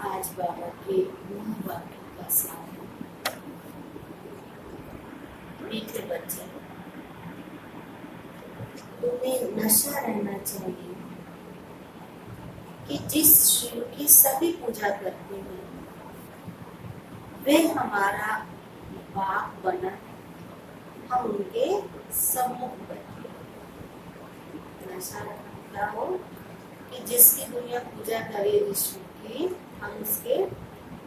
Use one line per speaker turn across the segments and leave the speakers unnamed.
आज बाबा के मुंह वाक्य का सार। मीठे बच्चे, तुम्हें नशा रहना चाहिए कि जिस शिव की सभी पूजा करते हैं वे हमारा बाप बना, हम उनके सम्मुख बैठे। नशा रखना हो कि जिसकी दुनिया पूजा करे विष्णु की, हम उसके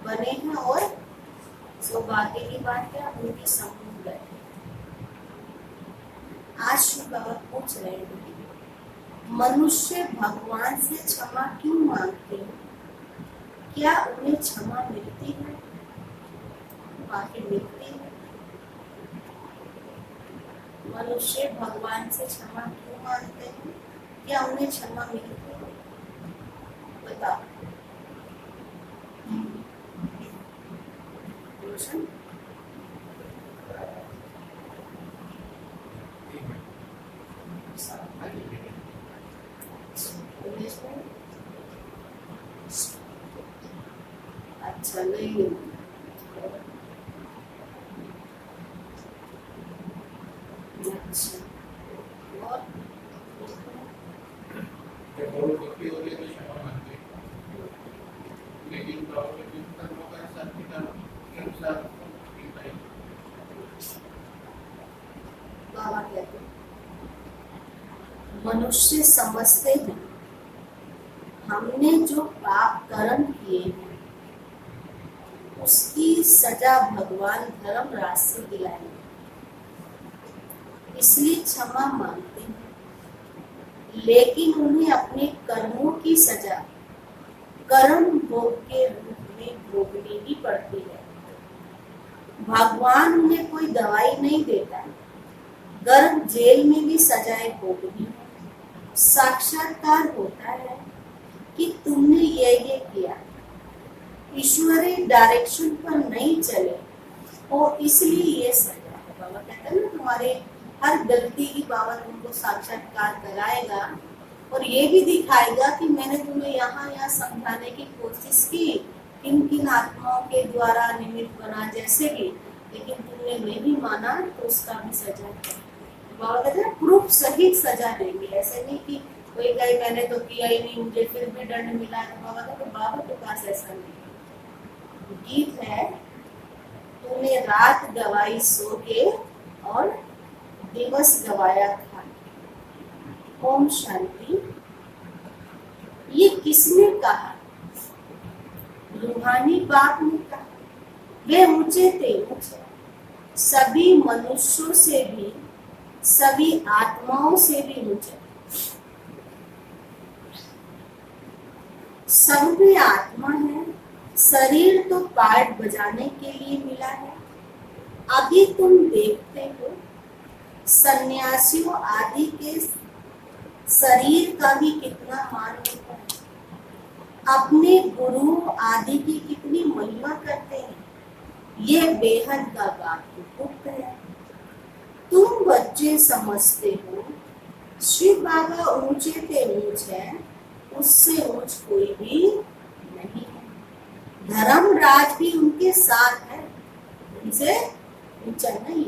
बने हैं और सौभाग्य की बात है हम उनके सम्मुख बैठे। आज शिव बाबा पूछ रहे हैं, मनुष्य भगवान से क्षमा क्यों मांगते हैं? क्या उन्हें क्षमा मिलती है? आखिर मिलती है? मनुष्य भगवान से क्षमा क्यों मांगते हैं? क्या उन्हें क्षमा मिलती है? बताओ। रोशन? अच्छा नहीं। अच्छा और बाबा कहते हैं, मनुष्य समझते हैं हमने जो पाप कर्म किए हैं उसकी सजा भगवान धर्मराज से दिलाएंगे, इसलिए क्षमा मांगते हैं। लेकिन उन्हें अपने कर्मों की सजा कर्म भोग के रूप में भोगनी ही पड़ती है। भगवान उन्हें कोई दवाई नहीं देता है, गर्म जेल में भी सजाएं भोगनी है। साक्षात्कार होता है कि तुमने ये किया, ईश्वरी डायरेक्शन पर नहीं चले और इसलिए ये सजा है। बाबा कहते हैं ना, तुम्हारे हर गलती की बाबा तुमको साक्षात्कार कराएगा और ये भी दिखाएगा कि मैंने तुम्हें यहाँ समझाने की कोशिश की, किन किन आत्माओं के द्वारा निमित्त बना जैसे भी, लेकिन तुमने नहीं माना तो उसका भी सजा है। बाबा कहते हैं प्रूफ सहित सजा देंगे। ऐसे नहीं कि कोई कहे मैंने तो किया ही नहीं, मुझे फिर भी दंड मिला। तो बाबा कहते बाबा के पास ऐसा नहीं। गीत है, तूने रात गवाई सो के और दिवस गवाया खा। ओम शांति। ये किसने कहा? रूहानी बाप ने कहा। वे ऊंचे थे, ऊंचे सभी मनुष्यों से भी, सभी आत्माओं से भी ऊंचे। सब भी आत्मा है, शरीर तो पार्ट बजाने के लिए मिला है। अभी तुम देखते हो सन्यासियों आदि के शरीर का भी कितना मान होता है, अपने गुरु आदि की कितनी महिमा करते हैं। ये बेहद का बात गुप्त है। तुम बच्चे समझते हो शिव बाबा ऊंचे थे ऊंच है, उससे ऊंच कोई भी नहीं है। धर्मराज भी उनके साथ है, उनसे ऊंचा नहीं,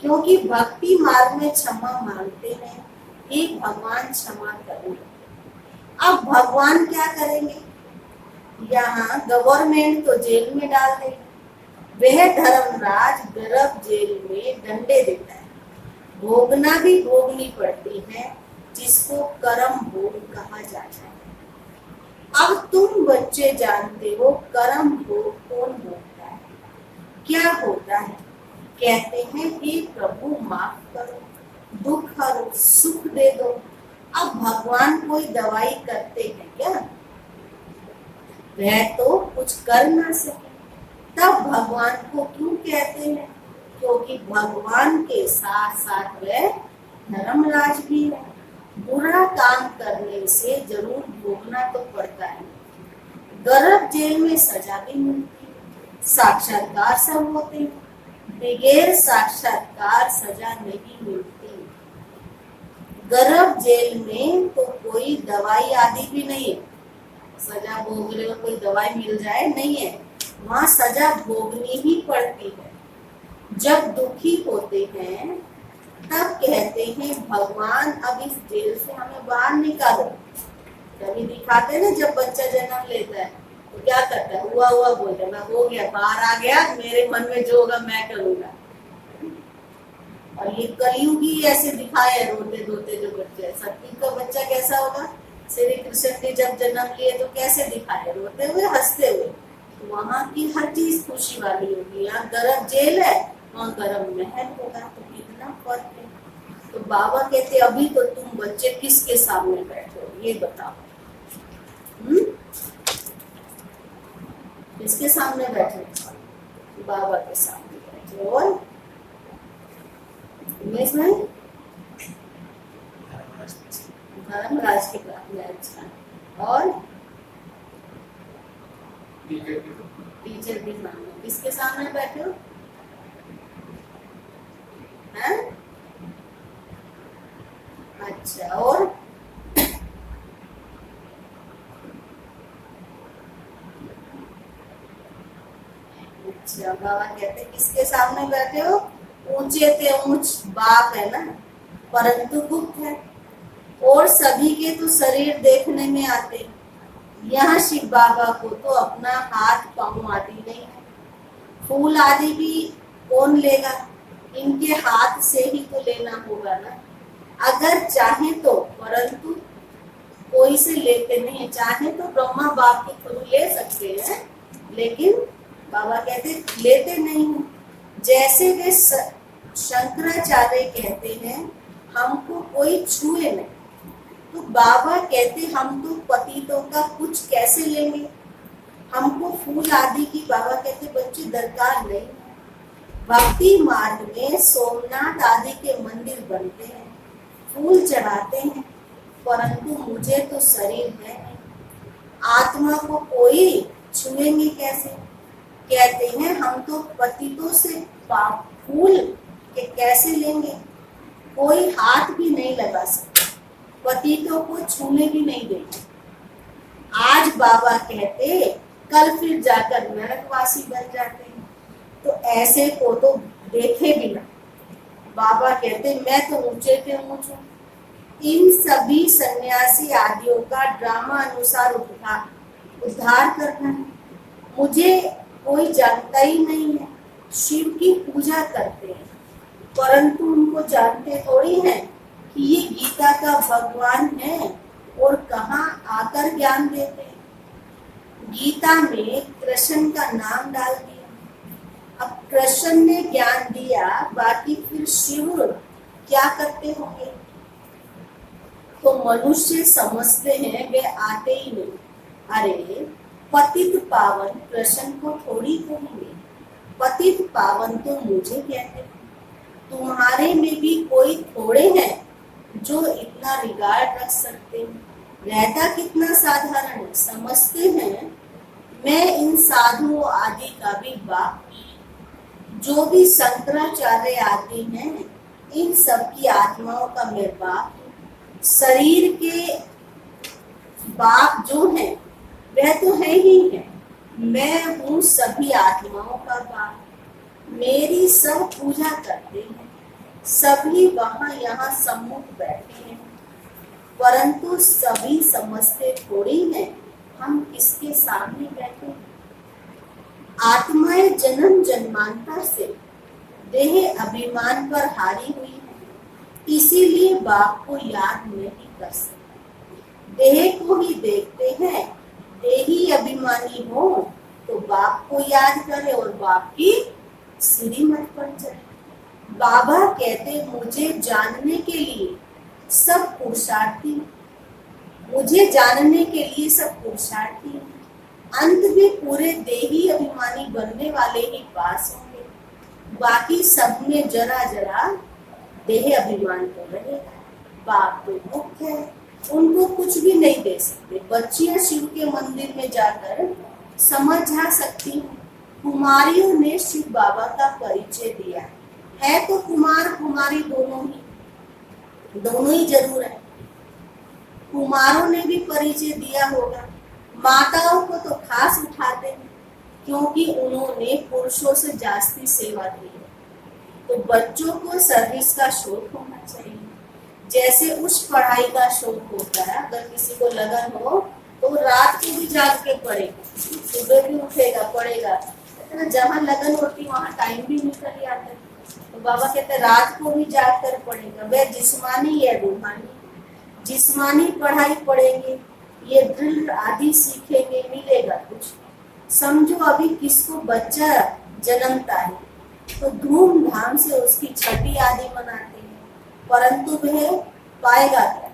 क्योंकि भक्ति मार्ग में क्षमा मांगते हैं, एक भगवान क्षमा करेंगे। अब भगवान क्या करेंगे? यहाँ गवर्नमेंट तो जेल में डाल देगी, वह धर्मराज गर्भ जेल में डंडे देता है। भोगना भी भोगनी पड़ती है, जिसको कर्म भोग कहा जाता है। अब तुम बच्चे जानते हो कर्म भोग कौन भोगता है, क्या होता है? कहते हैं हे प्रभु माफ करो, दुख और सुख दे दो। अब भगवान कोई दवाई करते हैं क्या? वह तो कुछ कर ना सके, तब भगवान को क्यों कहते हैं? क्योंकि भगवान के साथ साथ वह धर्मराज भी है। बुरा काम करने से जरूर भोगना तो पड़ता है। गर्भ जेल में सजा भी मिलती है, साक्षात्कार सब होते हैं, बगैर साक्षात्कार सजा नहीं मिलती। गर्भ जेल में तो कोई दवाई आदि भी नहीं है, सजा भोग रहे हो कोई दवाई मिल जाए, नहीं है, वहाँ सजा भोगनी ही पड़ती है। जब दुखी होते हैं तब कहते हैं भगवान अब इस जेल से हमें बाहर निकालो। कभी दिखाते हैं ना, जब बच्चा जन्म लेता है तो क्या करता है, हुआ हुआ बोलता है, मैं हो गया, बाहर आ गया, मेरे मन में जो होगा मैं करूंगा। और ये कलयुगी ऐसे दिखाए है, रोते धोते जो बच्चे, सती का बच्चा कैसा होगा, श्री कृष्ण ने जब जन्म लिए तो कैसे दिखाए, रोते हुए हंसते हुए। तो वहाँ की हर चीज खुशी वाली होगी। यहाँ गर्म जेल है, वहाँ गर्म महल होगा, तो कितना फर्क है। तो बाबा कहते अभी तो तुम बच्चे किसके सामने बैठे हो, ये बताओ। किसके सामने बैठे, बाबा के सामने बैठे। और उमेश भाई धर्मराज के पास में, अच्छा। और टीचर के सामने, किसके सामने बैठे हो, हैं? अच्छा। और अच्छा, बाबा कहते किसके सामने बैठे हो, ऊंचे ते ऊंच बाप है ना, परंतु गुप्त है। और सभी के तो शरीर देखने में आते, यहाँ शिव बाबा को तो अपना हाथ पांव आदि नहीं है, फूल आदि भी कौन लेगा, इनके हाथ से ही तो लेना होगा ना, अगर चाहे तो, परंतु कोई से लेते नहीं। चाहे तो ब्रह्मा बाप के थ्रू ले सकते हैं, लेकिन बाबा कहते लेते नहीं। जैसे वे शंकराचार्य कहते हैं हमको कोई छुए नहीं, तो बाबा कहते हम तो पतितों का कुछ कैसे लेंगे, हमको फूल आदि की, बाबा कहते बच्चे दरकार नहीं। भक्ति मार्ग में सोमनाथ आदि के मंदिर बनते हैं, फूल चढ़ाते हैं, परंतु मुझे तो शरीर है नहीं, आत्मा को कोई छुएंगे कैसे। कहते हैं हम तो पतितों से फूल के कैसे लेंगे, कोई हाथ भी नहीं लगा सकता, पतितों को छूने भी नहीं देंगे। आज बाबा कहते कल फिर जाकर नरकवासी बन जाते हैं, तो ऐसे को तो देखे भी ना। बाबा कहते मैं तो ऊंचे पे ऊंच हूँ। इन सभी सन्यासी आदियों का ड्रामा अनुसार उद्धार करना है। मुझे कोई जानता ही नहीं है, शिव की पूजा करते हैं, परंतु उनको जानते थोड़ी हैं कि ये गीता का भगवान है और कहाँ आकर ज्ञान देते हैं। गीता में कृष्ण का नाम डाल दिया, अब कृष्ण ने ज्ञान दिया, बाकी फिर शिव क्या करते होंगे। तो मनुष्य समझते हैं वे आते ही नहीं। अरे पतित पावन कृष्ण को थोड़ी कहेंगे, पतित पावन तो मुझे कहते हैं। तुम्हारे में भी कोई थोड़े हैं जो इतना रिगार्ड रख सकते हैं। रहता कितना साधारण है, समझते हैं मैं इन साधुओं आदि का भी बाप, जो भी शंकराचार्य आदि हैं इन सब की आत्माओं का मैं बाप। शरीर के बाप जो हैं वह तो है ही है, मैं हूँ सभी आत्माओं का बाप। मेरी सब पूजा करते हैं, सभी वहाँ यहाँ सम्मुख बैठे हैं, परंतु सभी समझते थोड़ी हैं हम किसके सामने बैठे। आत्माएं जन्म जन्मांतर से देह अभिमान पर हारी हुई है, इसीलिए बाप को याद नहीं कर सकते। देह को ही देखते हैं, देही अभिमानी हो तो बाप को याद करे और बाप की श्रीमत पर चले। बाबा कहते मुझे जानने के लिए सब पुरुषार्थी, मुझे जानने के लिए सब पुरुषार्थी, अंत में पूरे देही अभिमानी बनने वाले ही पास होंगे, बाकी सब में जरा जरा देह अभिमान तो रहेगा। बाप तो मुक्त है, उनको कुछ भी नहीं दे सकते। बच्चियां शिव के मंदिर में जाकर समझ जा सकती हैं, कुमारियों ने शिव बाबा का परिचय दिया है, तो कुमार कुमारी दोनों ही जरूर है। कुमारों ने भी परिचय दिया होगा, माताओं को तो खास उठाते हैं क्योंकि उन्होंने पुरुषों से जास्ती सेवा की है। तो बच्चों को सर्विस का शौक होना चाहिए, जैसे उस पढ़ाई का शौक होता है। अगर किसी को लगन हो तो रात को भी जाग के पढ़ेगा, सुबह भी उठेगा पढ़ेगा। जहाँ लगन होती वहाँ टाइम भी निकल जाता है। तो बाबा कहते हैं रात को भी जाग कर पढ़ेगा। वह जिस्मानी या रूहानी, जिस्मानी पढ़ाई पढ़ेंगे, ये ड्रिल आदि सीखेंगे, मिलेगा कुछ। समझो अभी किसको बच्चा जन्मता है तो धूमधाम से उसकी छठी आदि मनाते हैं, परंतु वह पाएगा क्या?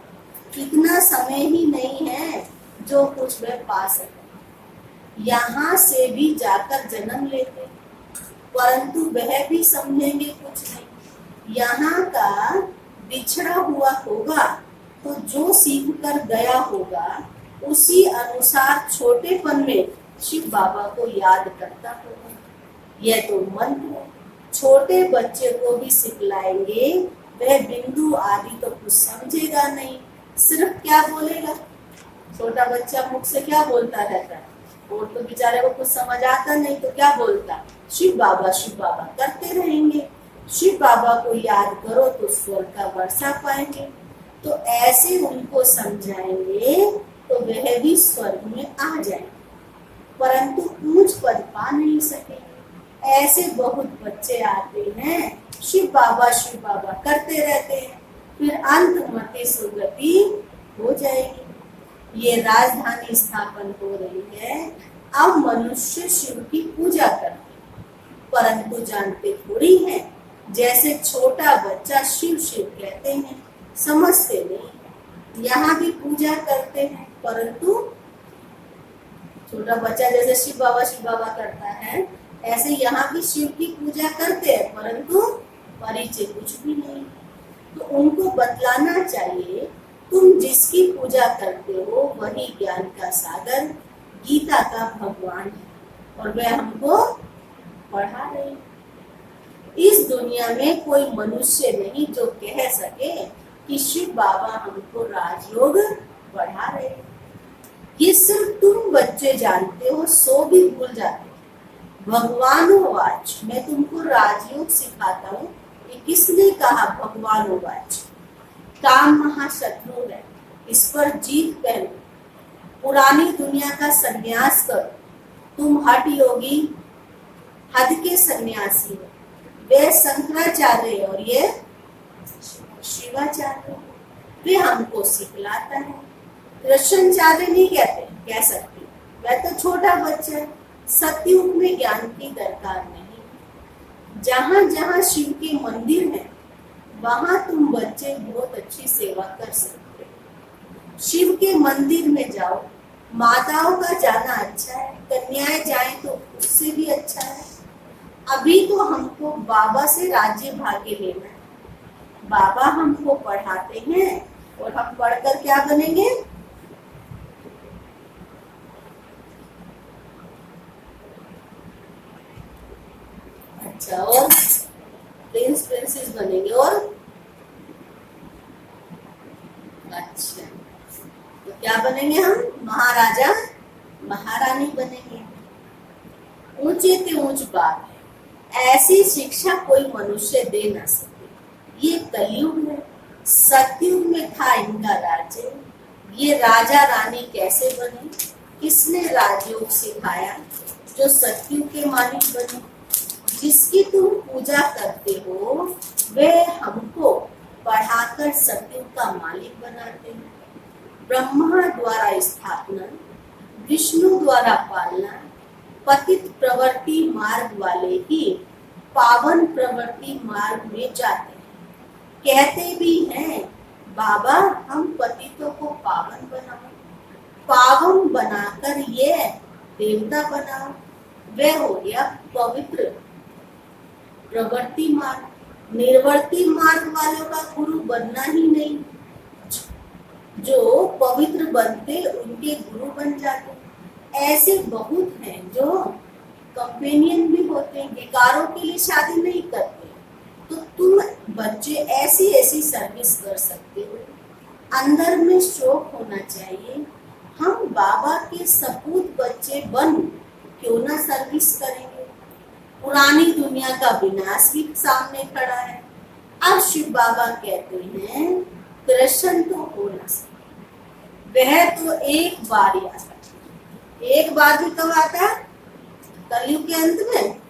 इतना समय ही नहीं है जो कुछ वह पा सके। यहाँ से भी जाकर जन्म लेते हैं, परंतु वह भी समझेंगे कुछ नहीं। यहाँ का बिछड़ा हुआ होगा तो जो सीख कर गया होगा उसी अनुसार छोटेपन में शिव बाबा को याद करता होगा। यह तो मंत्र छोटे बच्चे को भी सिखलाएंगे, वह बिंदु आदि तो कुछ समझेगा नहीं, सिर्फ क्या बोलेगा। छोटा बच्चा मुख से क्या बोलता रहता है, और तो बेचारे को कुछ समझ आता नहीं तो क्या बोलता, शिव बाबा करते रहेंगे। शिव बाबा को याद करो तो स्वर्ग का वर्षा पाएंगे। तो ऐसे उनको समझाएंगे तो वह भी स्वर्ग में आ जाएंगे, परंतु ऊंच पद पा नहीं सकेंगे। ऐसे बहुत बच्चे आते हैं, शिव बाबा करते रहते हैं, फिर अंत मते सुगति हो जाएगी। ये राजधानी स्थापन हो रही है। अब मनुष्य शिव की पूजा करते हैं, परंतु जानते थोड़ी हैं। जैसे छोटा बच्चा शिव शिव कहते हैं, समझते नहीं। यहाँ भी पूजा करते हैं, परंतु छोटा बच्चा जैसे शिव बाबा करता है, ऐसे यहाँ भी शिव की पूजा करते हैं, परंतु परिचय कुछ भी नहीं। तो उनको बतलाना चाहिए, तुम जिसकी पूजा करते हो वही ज्ञान का सागर, गीता का भगवान है, और वह हमको पढ़ा रहे। इस दुनिया में कोई मनुष्य नहीं जो कह सके कि शिव बाबा हमको राजयोग पढ़ा रहे। ये सिर्फ तुम बच्चे जानते हो, सो भी भूल जाते हो। भगवानोवाच, मैं तुमको राजयोग सिखाता हूँ। ये किसने कहा भगवानोवाच? काम महाशत्रु है, इस पर जीत पहनो। पुरानी दुनिया का संन्यास करो, तुम हठ योगी, हद के सन्यासी हो। वे शंकराचार्य और ये शिवाचार्य, वे हमको सिखलाता है। कृष्णाचार्य नहीं कहते, कह सकती, वह तो छोटा बच्चा है। सतयुग में ज्ञान की दरकार नहीं। जहाँ जहाँ शिव के मंदिर है वहाँ तुम बच्चे बहुत अच्छी सेवा कर सकते हो। शिव के मंदिर में जाओ, माताओं का जाना अच्छा है, कन्याएं जाएं तो उससे भी अच्छा है। अभी तो हमको बाबा से राज्य भाग्य लेना है। बाबा हमको पढ़ाते हैं और हम पढ़कर क्या बनेंगे? अच्छा, और प्रिंस प्रिंसेस बनेंगे। और अच्छा, तो क्या बनेंगे हम? महाराजा महारानी बनेंगे। ऊंचे ते ऊंच बात है, ऐसी शिक्षा कोई मनुष्य दे ना सके। ये कलयुग है, सतयुग में था इनका राज्य। ये राजा रानी कैसे बने? किसने राजयोग सिखाया जो सतयुग के मालिक बने? जिसकी तुम पूजा करते हो वे हमको पढ़ाकर सतयुग का मालिक बनाते हैं। ब्रह्मा द्वारा स्थापना, विष्णु द्वारा पालना, पतित प्रवृत्ति मार्ग वाले ही पावन प्रवृत्ति मार्ग में जाते हैं। कहते भी हैं बाबा हम पतितों को पावन बनाओ, पावन बनाकर ये देवता बनाओ। वह हो गया पवित्र प्रवृत्ति मार्ग। निर्वर्ती मार्ग वालों का गुरु बनना ही नहीं, जो पवित्र बनते उनके गुरु बन जाते। ऐसे बहुत हैं जो कंपेनियन भी होते हैं, बेकारों के लिए शादी नहीं करते। तो तुम बच्चे ऐसी ऐसी सर्विस कर सकते हो। अंदर में शौक होना चाहिए, हम बाबा के सपूत बच्चे बन क्यों ना सर्विस करेंगे। पुरानी दुनिया का विनाश भी सामने खड़ा है। अब शिव बाबा कहते हैं कृष्ण तो हो ना सकता, वह तो एक बार ही आता है। एक बार भी कब आता है? कलयुग के अंत में।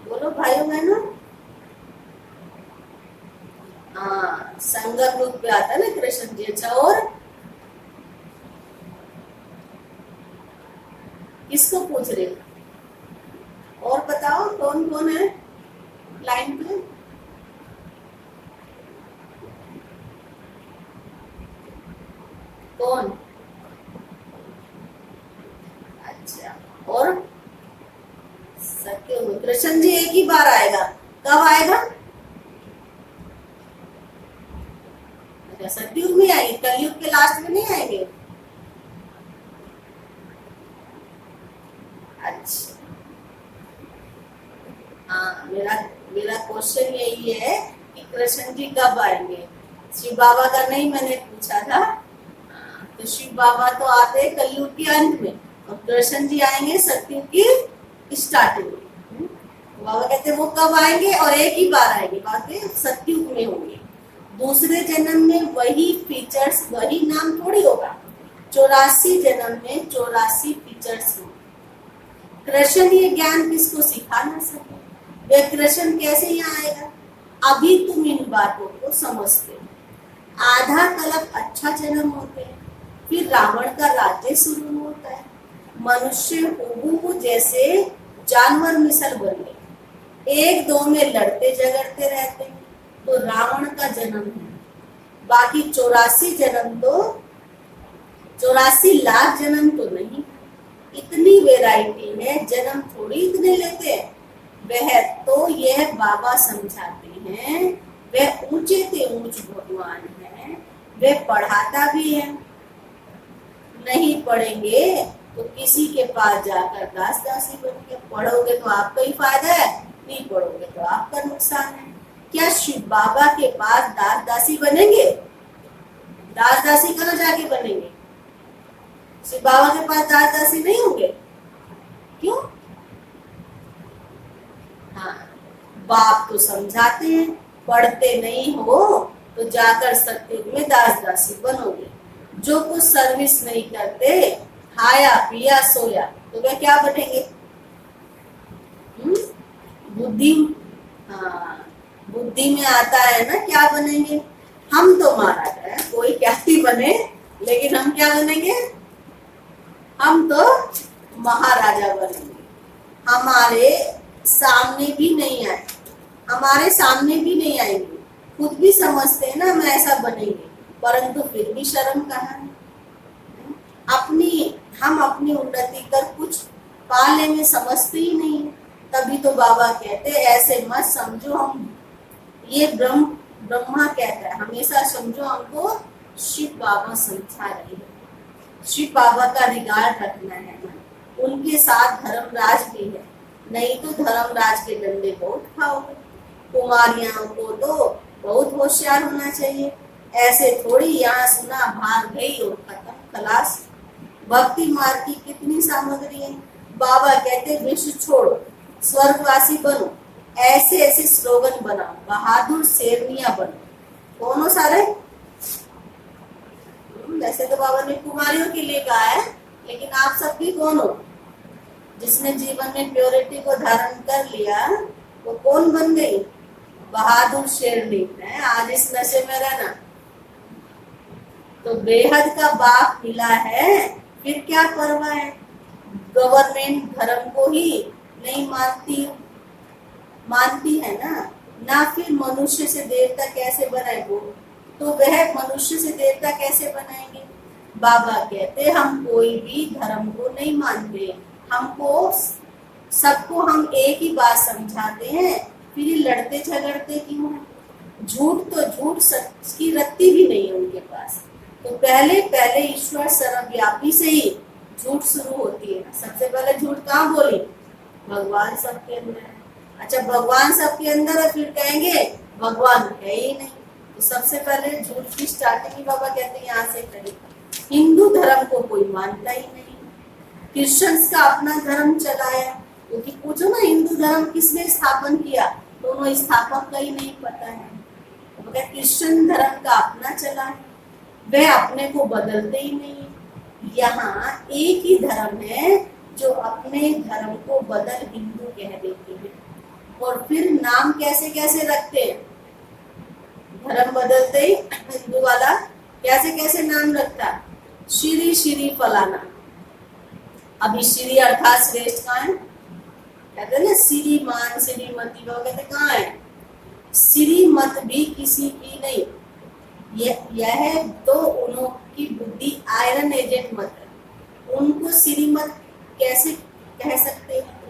बोलो भाइयों बहनों। हाँ, संगम रूप पे आता है ना कृष्ण जी। अच्छा, और किसको पूछ रहे हो? और बताओ कौन कौन है लाइन पे? कौन? अच्छा, और सत्य कृष्ण जी एक ही बार आएगा। कब आएगा? अच्छा, सतयुग में आएंगे, कलयुग के लास्ट में नहीं आएंगे। अच्छा, हाँ, मेरा मेरा क्वेश्चन यही है कि कृष्ण जी कब आएंगे। शिव बाबा का नहीं मैंने पूछा था। तो शिव बाबा तो आते हैं कलयुग के अंत में और कृष्ण जी आएंगे सतयुग की स्टार्टिंग में। बाबा कहते हैं वो कब आएंगे और एक ही बार आएंगे, बाकी सतयुग में होंगे। दूसरे जन्म में वही फीचर्स, वही नाम थोड़ी होगा। 84 जन्म में 84 फीचर्स होंगे। कृष्ण ये ज्ञान किसको सिखा ना सके, वह कृष्ण कैसे यहाँ आएगा? अभी तुम इन बातों को समझते हो। आधा कल्प अच्छा जन्म होते हैं, फिर रावण का राज्य शुरू होता है। मनुष्य हूबहू जैसे जानवर मिसल बन गए, एक दो में लड़ते झगड़ते रहते हैं, तो रावण का जन्म है। बाकी 84 जन्म तो 84 लाख जन्म तो नहीं। इतनी वेराइटी है, जन्म थोड़ी इतने लेते हैं। वह तो यह बाबा समझाते हैं, वह ऊंचे से ऊंच भगवान है, वह पढ़ाता भी है। नहीं पढ़ेंगे तो किसी के पास जाकर दास दासी बन के पढ़ोगे तो आपका ही फायदा है, नहीं पढ़ोगे तो आपका नुकसान है। क्या शिव बाबा के पास दास दासी बनेंगे? दास दासी कहाँ जाके बनेंगे? शिव बाबा के पास दास दासी नहीं होंगे। क्यों? हाँ, बाप तो समझाते हैं, पढ़ते नहीं हो तो जाकर सतयुग में दास दासी बनोगे। जो कुछ सर्विस नहीं करते, खाया पिया सोया, तो वे क्या बनेंगे? बुद्धि, हाँ, बुद्धि में आता है ना क्या बनेंगे। हम तो महाराज है, कोई क्या ही बने, लेकिन हम क्या बनेंगे? हम तो महाराजा बनेंगे। हमारे सामने भी नहीं आए, हमारे सामने भी नहीं आएंगे, खुद भी समझते हैं ना हम ऐसा बनेंगे, परंतु फिर भी शर्म कहाँ है। हम अपनी उन्नति कर कुछ पा लेंगे, समझते ही नहीं। तभी तो बाबा कहते ऐसे मत समझो हम ये ब्रह्मा कहता है, हमेशा समझो हमको शिव बाबा समझा रहे हैं। शिव बाबा का रिगार्ड रखना है ना, उनके साथ धर्मराज भी है, नहीं तो धर्मराज के डंडे बहुत खाओगे। कुमारियों को तो बहुत होशियार होना चाहिए, ऐसे थोड़ी यहाँ सुना भाग गई और खत्म खलास। भक्ति मार्ग की कितनी सामग्री है। बाबा कहते विश्व छोड़ो स्वर्गवासी बनो, ऐसे ऐसे स्लोगन बनाओ, बहादुर शेरनिया बनो। कौन हो सारे? वैसे तो बाबा ने कुमारियों के लिए कहा है, लेकिन आप सब भी कौन हो? जिसने जीवन में प्योरिटी को धारण कर लिया वो कौन बन गई? बहादुर शेरनी है। आज इस नशे में रहना तो बेहद का बाप मिला है, फिर क्या परवाह है। गवर्नमेंट धर्म को ही नहीं मानती है ना फिर मनुष्य से देवता कैसे बनाएंगे? तो वह मनुष्य से देवता कैसे बनाएंगे? बाबा कहते हम कोई भी धर्म को नहीं मानते, हमको सबको हम एक ही बात समझाते हैं, फिर ये लड़ते झगड़ते क्यों हैं? झूठ तो झूठ, सच की रत्ती भी नहीं है उनके पास। तो पहले ईश्वर सर्वव्यापी से ही झूठ शुरू होती है। सबसे पहले झूठ कहाँ बोली? भगवान सबके अंदर है। अच्छा, भगवान सबके अंदर है, फिर कहेंगे भगवान है ही नहीं, तो तो सबसे पहले झूठ की स्टार्टिंग ही बाबा कहते हैं यहाँ से करें। हिंदू धर्म को कोई मानता ही नहीं, क्रिश्चियंस का अपना धर्म चलाया, क्योंकि पूछो ना हिंदू धर्म किसने स्थापन किया, तो उन्हें स्थापक का ही नहीं पता है। तो क्रिश्चियन धर्म का अपना चला है, वे अपने को बदलते ही नहीं। यहाँ एक ही धर्म है जो अपने धर्म को बदल हिंदू कह देते हैं, और फिर नाम कैसे कैसे रखते हैं। धर्म बदलते ही हिंदू वाला कैसे कैसे नाम रखता, श्री श्री फलाना। अभी श्री अर्थात श्रेष्ठ कहाँ है, कहते हैं ना श्रीमान श्रीमती, वो कहते कहाँ है, श्रीमत भी किसी की नहीं। यह तो उनकी बुद्धि आयरन एजेंट मत है, उनको श्रीमत कैसे कह सकते हैं।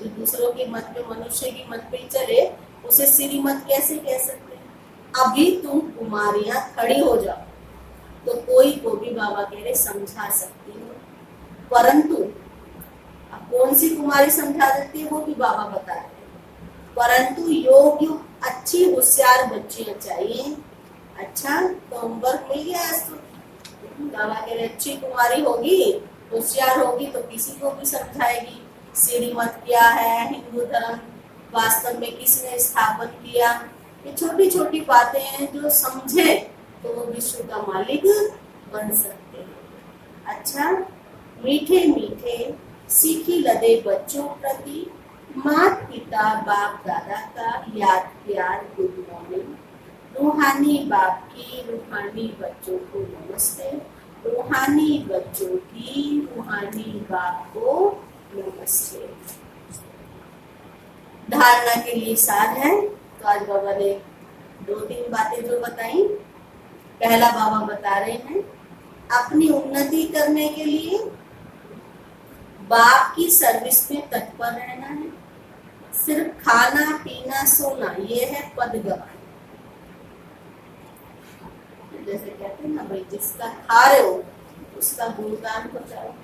जो दूसरों की मत पे, मनुष्य की मत पे ही चले, उसे श्रीमत कैसे कह सकते हैं। अभी तुम कुमारियां खड़ी हो जाओ तो कोई को भी बाबा कह रहे समझा सकती हो, परंतु अब कौन सी कुमारी समझा सकती है वो भी बाबा बता रहे हैं, परंतु योग्य अच्छी होशियार बच्चियां चाहिए। अच्छा, तो होमवर्क मिल गया आज तो। बाबा कह रहे अच्छी कुमारी होगी, होशियार होगी तो किसी को भी समझाएगी श्रीमत क्या है, हिंदू धर्म वास्तव में किसने स्थापन किया। ये छोटी छोटी बातें हैं, जो समझे तो वो विश्व का मालिक बन सकते हैं। अच्छा, मीठे मीठे सीखी लदे बच्चों प्रति माता पिता बाप दादा का याद प्यार गुड मॉर्निंग। रूहानी बाप की रूहानी बच्चों को नमस्ते, रूहानी बच्चों की रूहानी बाप को नमस्ते। धारणा के लिए सार है, तो आज बाबा ने 2-3 बातें जो बताई। पहला बाबा बता रहे हैं अपनी उन्नति करने के लिए बाप की सर्विस में तत्पर रहना है। सिर्फ खाना पीना सोना ये है पद गवाना। जैसे कहते हैं ना भाई, जिसका खा रहे हो उसका गुणगान तो करो।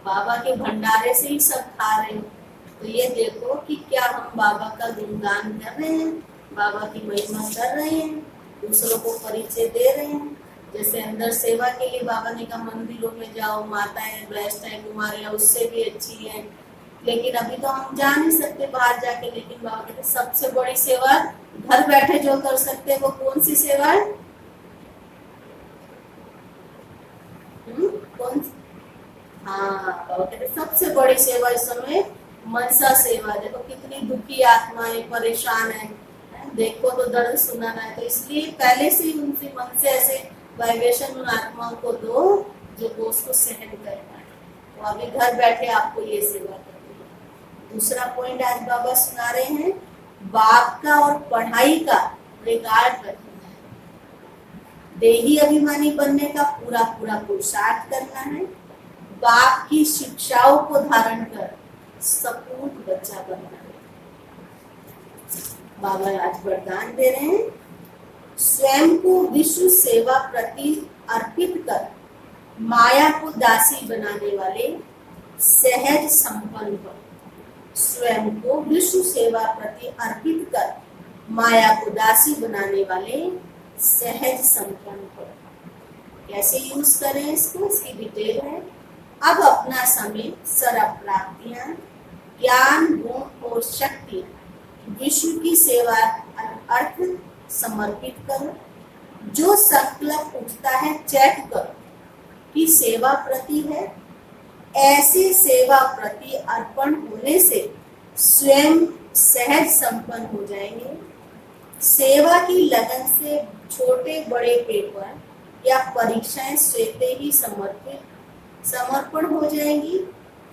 बाबा के भंडारे से ही सब खा रहे हो, तो ये देखो कि क्या हम बाबा का गुणगान कर रहे हैं, बाबा की महिमा कर रहे हैं, दूसरों को परिचय दे रहे हैं। जैसे अंदर सेवा के लिए बाबा ने कहा मंदिरों में जाओ, माताएं ब्लेस्ड है, कुमारियां उससे भी अच्छी है, लेकिन अभी तो हम जा नहीं सकते बाहर जाके। लेकिन बाबा कहते सबसे बड़ी सेवा घर बैठे जो कर सकते हैं वो कौन सी सेवा है? कौन सी? हाँ, बाबा कहते सबसे बड़ी सेवा इस समय मनसा सेवा। देखो कितनी दुखी आत्माएं परेशान है, देखो तो दर्द सुनाना है, तो इसलिए पहले से ही उनसे मन से ऐसे वाइब्रेशन उन आत्माओं को दो जो वो उसको सहन कर पाए। तो अभी घर बैठे आपको ये सेवा करनी है। दूसरा पॉइंट आज बाबा सुना रहे हैं, बाप का और पढ़ाई का रिगार्ड रखना है। देही अभिमानी बनने का पूरा पूरा पुरुषार्थ करना है। बाप की शिक्षाओं को धारण कर सपूत बच्चा बनना है। बाबा आज वरदान दे रहे हैं, स्वयं को विश्व सेवा प्रति अर्पित कर माया को दासी बनाने वाले सहज संपन्न हो। स्वयं को विश्व सेवा प्रति अर्पित कर माया को दासी बनाने वाले सहज संपन्न हो। कैसे यूज करें इसको, इसकी डिटेल है। अब अपना समय सर्व प्राप्तियां ज्ञान गुण और शक्ति विश्व की सेवा अर्थ समर्पित करो। जो संकल्प उठता है चेक करो कि सेवा प्रति है। ऐसे सेवा प्रति अर्पण होने से स्वयं सहज संपन्न हो जाएंगे। सेवा की लगन से छोटे बड़े पेपर या परीक्षाएं स्वतः ही समर्पण हो जाएंगी।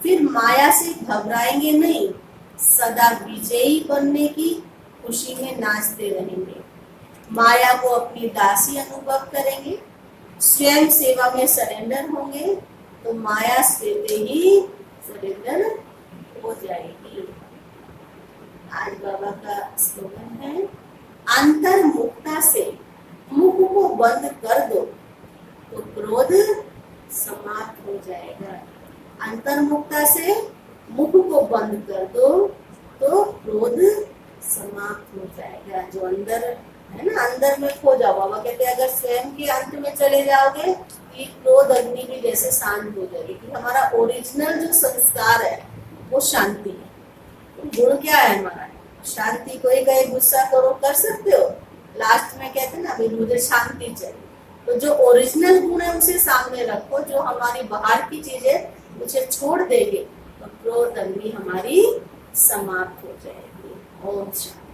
फिर माया से घबराएंगे नहीं, सदा विजयी बनने की खुशी में नाचते रहेंगे। माया को अपनी दासी अनुभव करेंगे। स्वयं सेवा में सरेंडर होंगे तो माया स्वतः ही सरेंडर हो जाएगी। आज बाबा का स्लोगन है, अंतर्मुखता से मुख को बंद कर दो तो क्रोध समाप्त हो जाएगा। अंतर्मुखता से मुख को बंद कर दो तो क्रोध समाप्त हो जाएगा। जो अंदर है ना, अंदर में खो जाओ। बाबा कहते हैं अगर स्वयं के अंत में चले जाओगे, ये क्रोध अग्नि भी जैसे शांत हो जाएगी। कि हमारा ओरिजिनल जो संस्कार है वो शांति है। गुण क्या है हमारा? शांति। कोई कहे गुस्सा करो, कर सकते हो, लास्ट में कहते हैं ना भाई मुझे शांति चाहिए। तो जो ओरिजिनल गुण है उसे सामने रखो, जो हमारी बाहर की चीजें उसे छोड़ देंगे तो क्रोध अग्नि हमारी समाप्त हो जाएगी। ओम शांति।